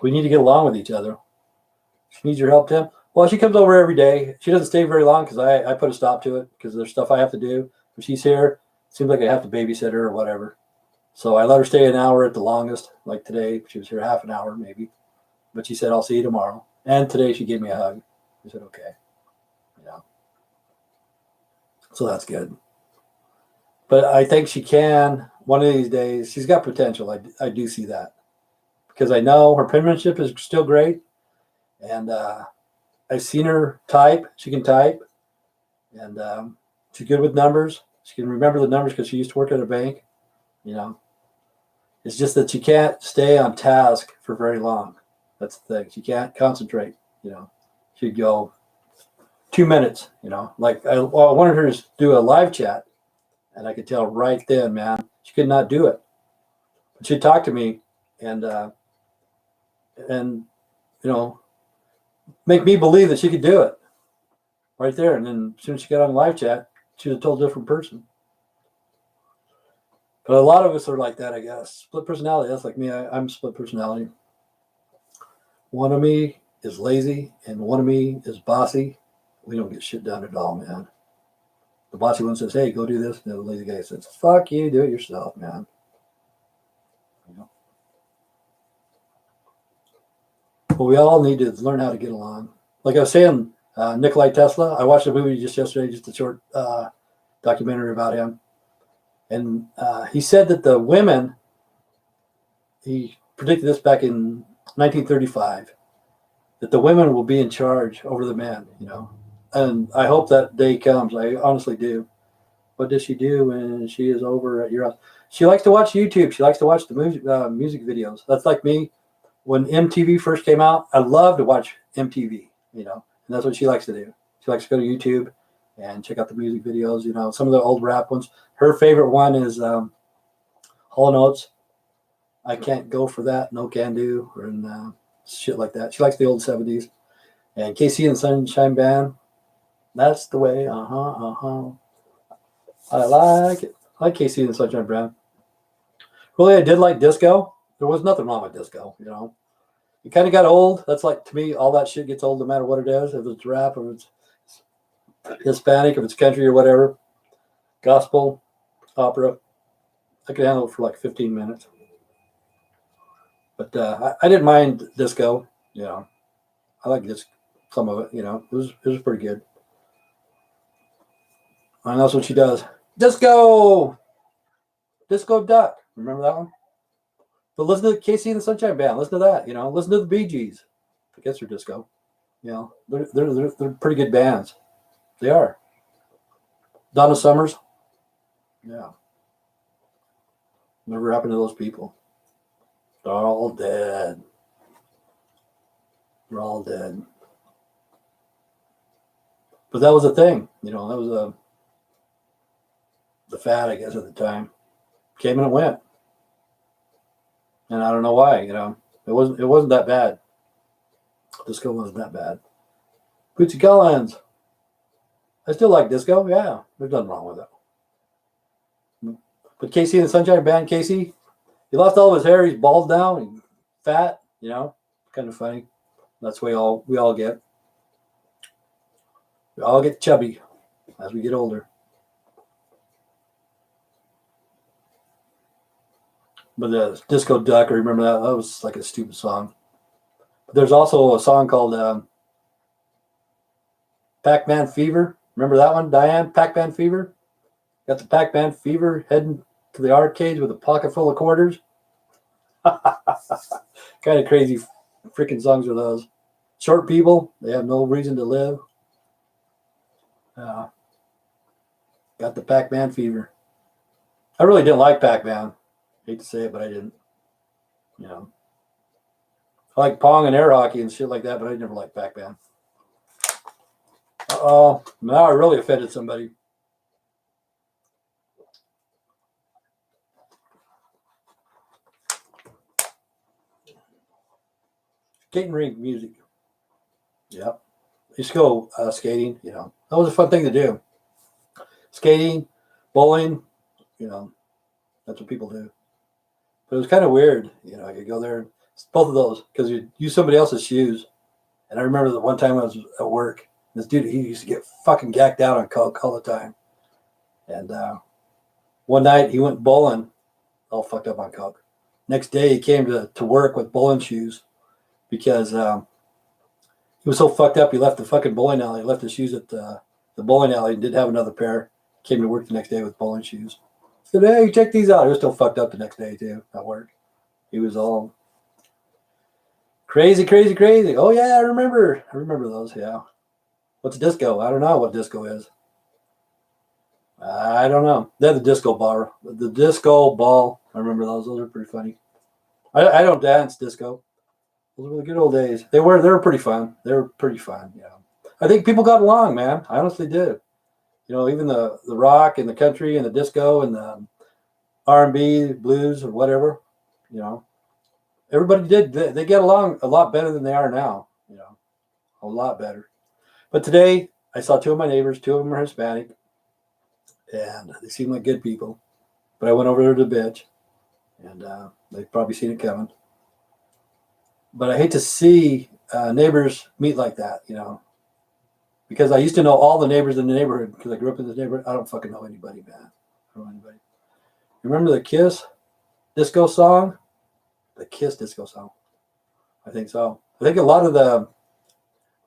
we need to get along with each other. She needs your help, Tim. Well, she comes over every day. She doesn't stay very long because I put a stop to it because there's stuff I have to do. If she's here, it seems like I have to babysit her or whatever. So I let her stay an hour at the longest. Like today, she was here half an hour maybe. But she said, "I'll see you tomorrow." And today she gave me a hug. I said, "Okay." So that's good. But I think she can, one of these days, she's got potential. I do see that. Because I know her penmanship is still great. And I've seen her type. She can type. And she's good with numbers. She can remember the numbers because she used to work at a bank. It's just that she can't stay on task for very long. That's the thing. She can't concentrate. She'd go 2 minutes, like I wanted her to do a live chat, and I could tell right then, man, she could not do it. But she'd talk to me and make me believe that she could do it right there. And then as soon as she got on live chat, she was a total different person. But a lot of us are like that, I guess. Split personality. That's like me. I'm split personality. One of me is lazy, and one of me is bossy. We don't get shit done at all, man. The bossy one says, "Hey, go do this." And the lazy guy says, "Fuck you, do it yourself, man." But we all need to learn how to get along. Like I was saying, Nikolai Tesla, I watched a movie just yesterday, just a short documentary about him. And he said that the women, he predicted this back in 1935, that the women will be in charge over the men, And I hope that day comes. I honestly do. What does she do when she is over at your house? She likes to watch YouTube. She likes to watch the music videos. That's like me. When MTV first came out, I love to watch MTV, and that's what she likes to do. She likes to go to YouTube and check out the music videos. You know, some of the old rap ones. Her favorite one is Hall & Oates. I Can't Go For That, No Can Do, and shit like that. She likes the old 70s. And KC and the Sunshine Band. That's the way. I like it. I like KC and the Sunshine Band. Really, I did like disco. There was nothing wrong with disco, you know. It kind of got old. That's like, to me, all that shit gets old no matter what it is. If it's rap, if it's Hispanic, if it's country or whatever, gospel, opera. I could handle it for like 15 minutes. But I didn't mind disco, you know. I like this, some of it, you know. It was pretty good. And that's what she does. Disco! Disco Duck. Remember that one? But listen to KC and the Sunshine Band. Listen to that, you know. Listen to the Bee Gees. I guess they're disco. You know, they're pretty good bands. They are. Donna Summers. Yeah. Whatever happened to those people? They're all dead. They're all dead. But that was a thing, you know. That was the fad, I guess, at the time. Came and it went, and I don't know why. You know, it wasn't that bad. Disco wasn't that bad. Bootsy Collins. I still like disco. Yeah, there's nothing wrong with it. But KC and the Sunshine Band, KC, he lost all of his hair. He's bald now. He's fat. You know, kind of funny. That's the way we all get. We all get chubby as we get older. But the Disco Duck, I remember that. That was like a stupid song. But there's also a song called Pac-Man Fever. Remember that one, Diane? Pac-Man Fever? Got the Pac-Man Fever heading to the arcades with a pocket full of quarters. Kind of crazy freaking songs are those. Short people, they have no reason to live. Got the Pac-Man Fever. I really didn't like Pac-Man. Hate to say it, but I didn't. You know, I like Pong and air hockey and shit like that, but I never liked Pac-Man. Uh-oh, now I really offended somebody. Skating rink music. Yep. Used to go skating, you know. That was a fun thing to do. Skating, bowling, you know, that's what people do. But it was kind of weird, you know. I could go there, both of those, because you use somebody else's shoes. And I remember the one time I was at work, this dude, he used to get fucking gacked out on coke all the time. And one night he went bowling, all fucked up on coke. Next day he came to work with bowling shoes because he was so fucked up he left the fucking bowling alley, left his shoes at the bowling alley and didn't have another pair. Came to work the next day with bowling shoes. Said, hey, check these out. He was still fucked up the next day too at work. He was all crazy. Oh yeah, I remember those, yeah. What's disco? I don't know what disco is. I don't know. They're the disco bar. The disco ball. I remember those. Those are pretty funny. I don't dance disco. Those were the good old days. They were pretty fun. They were pretty fun, you know. I think people got along, man. I honestly did. You know, even the rock and the country and the disco and the R&B, blues or whatever, you know. Everybody did. They get along a lot better than they are now, you know. A lot better. But today, I saw two of my neighbors. Two of them are Hispanic. And they seem like good people. But I went over there to bitch. And they've probably seen it coming. But I hate to see neighbors meet like that, you know. Because I used to know all the neighbors in the neighborhood because I grew up in this neighborhood. I don't fucking know anybody, man. I don't know anybody. Remember the Kiss disco song? The Kiss disco song. I think so. I think a lot of the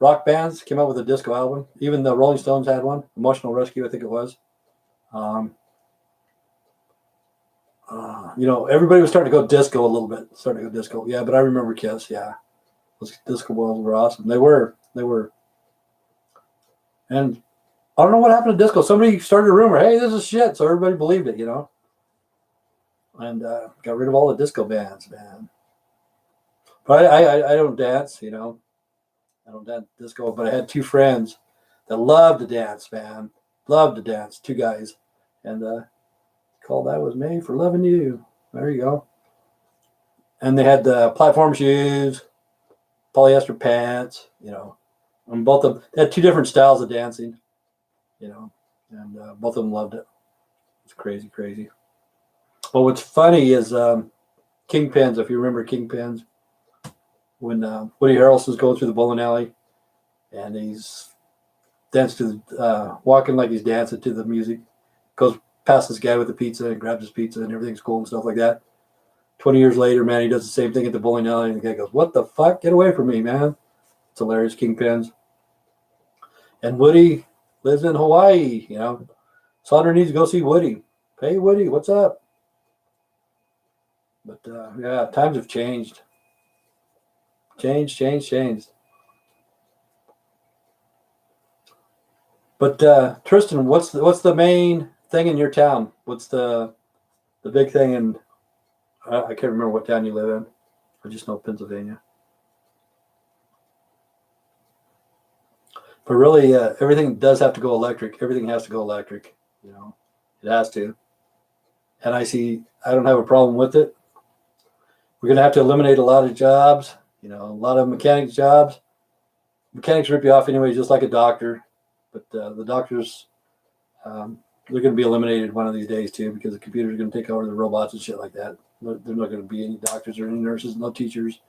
rock bands came out with a disco album. Even the Rolling Stones had one. Emotional Rescue, I think it was. You know, everybody was starting to go disco a little bit. Starting to go disco. Yeah, but I remember Kiss, yeah. Those disco balls were awesome. They were. And I don't know what happened to disco. Somebody started a rumor, hey, this is shit. So everybody believed it, you know. And got rid of all the disco bands, man. But I don't dance, you know. I don't dance disco, but I had two friends that loved to dance, man. loved to dance. Two guys, and called "I Was Made for Loving You." There you go. And they had the platform shoes, polyester pants, and both of them they had two different styles of dancing, and both of them loved it. It's crazy, crazy. But what's funny is Kingpins. If you remember Kingpins, when Woody Harrelson's going through the bowling alley, and he's walking like he's dancing to the music, goes past this guy with the pizza and grabs his pizza and everything's cool and stuff like that. 20 years later, man, he does the same thing at the bowling alley, and the guy goes, "What the fuck? Get away from me, man!" It's hilarious. Kingpins. And Woody lives in Hawaii. Sandra needs to go see Woody. Hey, Woody, what's up? But yeah, times have changed. Changed. But Tristan, what's the main thing in your town? What's the big thing in? I can't remember what town you live in. I just know Pennsylvania. But really, everything does have to go electric. Everything has to go electric. It has to. And I don't have a problem with it. We're going to have to eliminate a lot of jobs, a lot of mechanics jobs. Mechanics rip you off anyway, just like a doctor. But the doctors, they're going to be eliminated one of these days too, because the computers are going to take over the robots and shit like that. There's not going to be any doctors or any nurses, no teachers,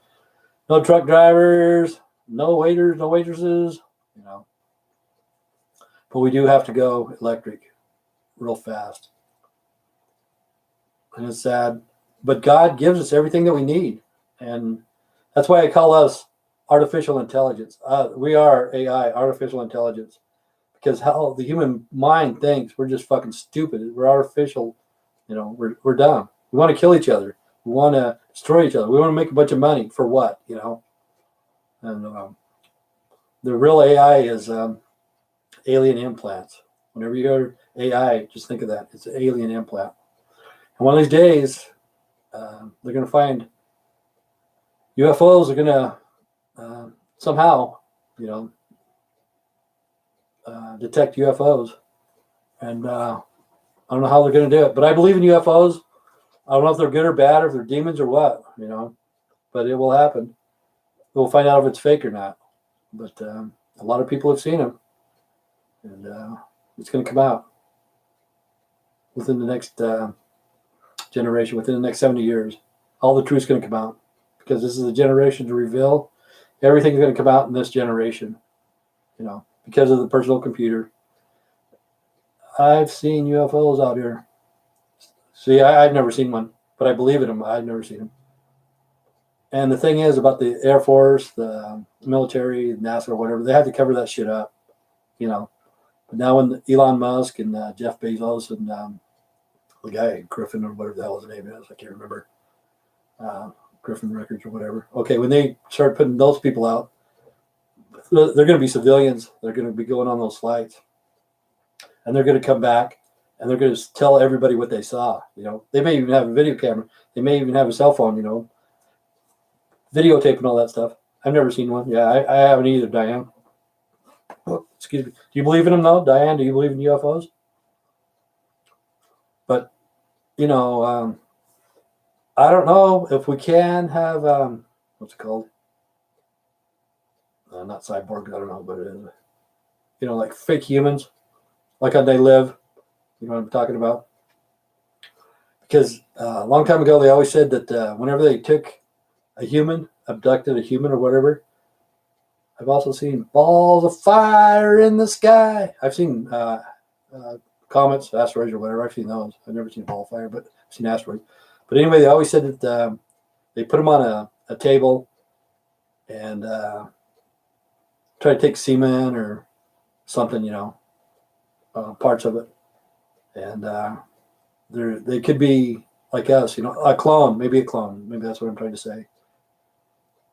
no truck drivers, no waiters, no waitresses, But we do have to go electric real fast. And it's sad. But God gives us everything that we need. And that's why I call us artificial intelligence. We are AI, artificial intelligence. Because how the human mind thinks, we're just fucking stupid. We're artificial. We're dumb. We want to kill each other. We want to destroy each other. We want to make a bunch of money. For what? And the real AI is alien implants. Whenever you hear AI, just think of that. It's an alien implant. And one of these days, they're going to find UFOs are going to somehow, detect UFOs. And I don't know how they're going to do it. But I believe in UFOs. I don't know if they're good or bad, or if they're demons or what, But it will happen. We'll find out if it's fake or not. But a lot of people have seen them. And it's going to come out within the next generation, within the next 70 years. All the truth's going to come out, because this is a generation to reveal. Everything's going to come out in this generation, because of the personal computer. I've seen UFOs out here. See, I've never seen one, but I believe in them. I've never seen them. And the thing is about the Air Force, the military, NASA, or whatever, they have to cover that shit up, But now when Elon Musk and Jeff Bezos and the guy Griffin or whatever the hell his name is, I can't remember, Griffin Records or whatever. Okay, when they start putting those people out, they're going to be civilians. They're going to be going on those flights, and they're going to come back, and they're going to tell everybody what they saw. They may even have a video camera. They may even have a cell phone. Videotape and all that stuff. I've never seen one. Yeah, I haven't either, Diane. Oh, excuse me. Do you believe in them though, Diane? Do you believe in UFOs? But I don't know if we can have what's it called? Not cyborgs. I don't know, but it is. Like fake humans, like how they live. You know what I'm talking about? Because a long time ago, they always said that whenever they took a human, abducted a human or whatever, I've also seen balls of fire in the sky. I've seen comets, asteroids, or whatever. I've seen those. I've never seen a ball of fire, but I've seen asteroids. But anyway, they always said that they put them on a table and try to take semen or something, parts of it. And they could be like us, a clone, maybe a clone. Maybe that's what I'm trying to say.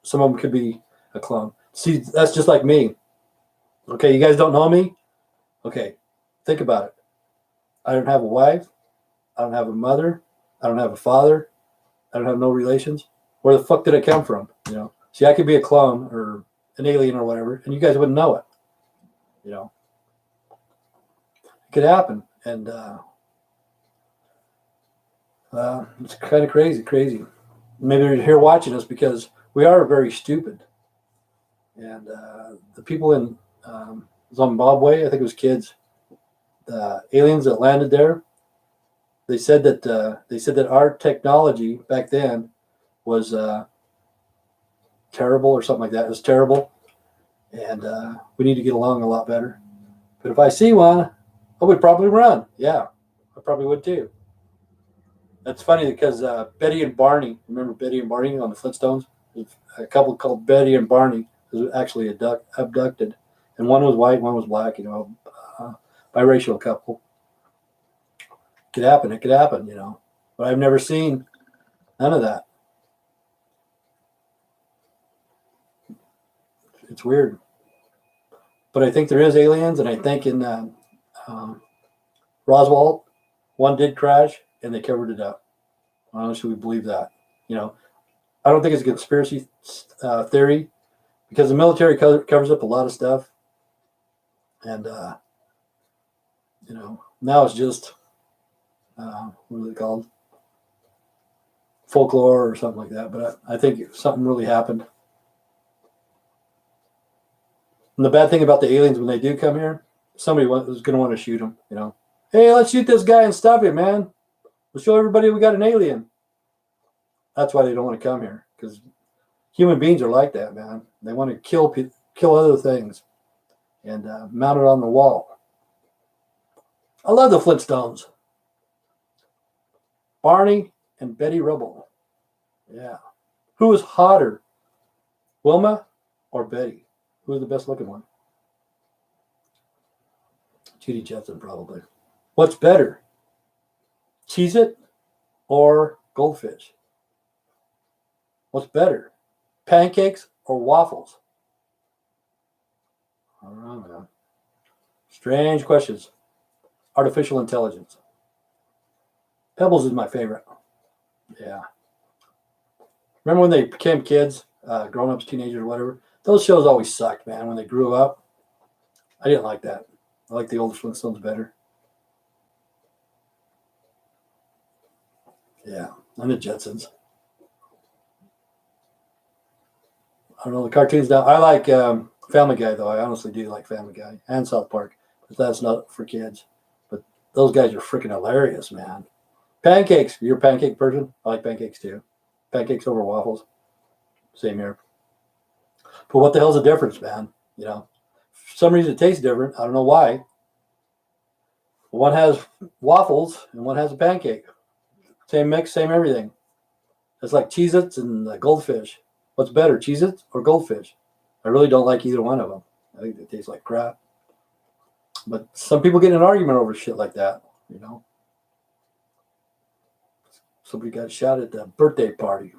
Some of them could be a clone. See, that's just like me. Okay, you guys don't know me? Okay, think about it. I don't have a wife. I don't have a mother. I don't have a father. I don't have no relations. Where the fuck did I come from? See, I could be a clone or an alien or whatever, and you guys wouldn't know it. It could happen. And it's kind of crazy. Maybe they're here watching us because we are very stupid. And the people in Zimbabwe, I think it was kids, the aliens that landed there, they said that our technology back then was terrible or something like that. It was terrible, and we need to get along a lot better. But if I see one, I would probably run. Yeah, I probably would too. That's funny because Betty and Barney, remember Betty and Barney on the Flintstones? A couple called Betty and Barney was actually abducted, and one was white, one was black. Biracial couple. It could happen. But I've never seen none of that. It's weird. But I think there is aliens, and I think in Roswell, one did crash, and they covered it up. Honestly, we believe that. I don't think it's a conspiracy theory because the military covers up a lot of stuff, and now it's just what are they called? Folklore or something like that. But I think something really happened. And the bad thing about the aliens when they do come here, somebody is going to want to shoot them. Hey, let's shoot this guy and stop him, man. We'll show everybody we got an alien. That's why they don't want to come here, because human beings are like that, man. They want to kill other things and mount it on the wall. I love the Flintstones. Barney and Betty Rubble. Yeah. Who was hotter, Wilma or Betty? Who was the best looking one? Judy Jetson, probably. What's better, Cheez-It or Goldfish? What's better, pancakes or waffles? I don't know, man. Strange questions. Artificial intelligence. Pebbles is my favorite. Yeah. Remember when they became kids, grown-ups, teenagers, whatever? Those shows always sucked, man, when they grew up. I didn't like that. I like the old Flintstones better. Yeah, and the Jetsons. I don't know, the cartoons now. I like Family Guy, though. I honestly do like Family Guy and South Park. But that's not for kids. But those guys are freaking hilarious, man. Pancakes. You're a pancake person? I like pancakes, too. Pancakes over waffles. Same here. But what the hell's the difference, man? For some reason it tastes different. I don't know why. One has waffles and one has a pancake. Same mix, same everything. It's like Cheez-Its and Goldfish. What's better, Cheez-Its or Goldfish? I really don't like either one of them. I think they taste like crap. But some people get in an argument over shit like that, Somebody got shot at the birthday party.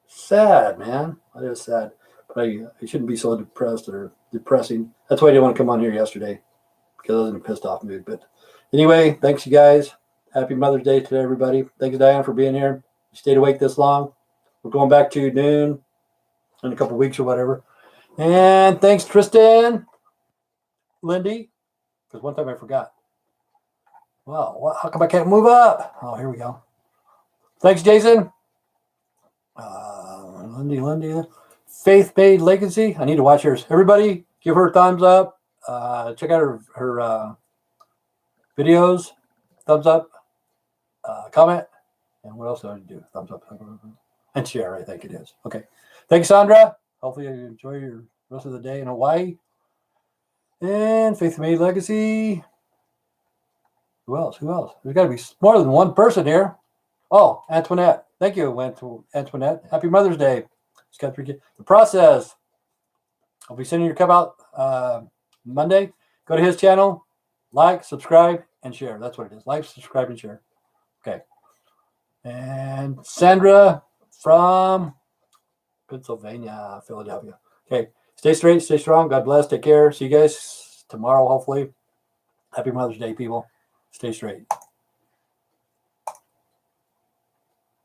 Sad, man. That is sad. But I shouldn't be so depressed or depressing. That's why I didn't want to come on here yesterday, because I was in a pissed off mood. But anyway, thanks you guys. Happy Mother's Day to everybody. Thanks, Diane, for being here. You stayed awake this long. We're going back to noon in a couple of weeks or whatever. And thanks, Tristan, Lindy, because one time I forgot. Wow, how come I can't move up? Oh, here we go. Thanks, Jason. Lindy. Faith-Made Legacy. I need to watch hers. Everybody, give her a thumbs up. Check out her videos. Thumbs up. Comment. And what else do I do? Thumbs up. And share, I think it is. Okay. Thanks, Sandra. Hopefully you enjoy your rest of the day in Hawaii. And Faith-Made Legacy. Who else? There's got to be more than one person here. Oh, Antoinette. Thank you, Antoinette. Happy Mother's Day. It's got 3 kids. The Process. I'll be sending your cup out Monday. Go to his channel. Like, subscribe, and share. That's what it is. Like, subscribe, and share. Okay. And Sandra from Pennsylvania, Philadelphia. Okay. Stay straight, stay strong. God bless. Take care. See you guys tomorrow, hopefully. Happy Mother's Day, people. Stay straight.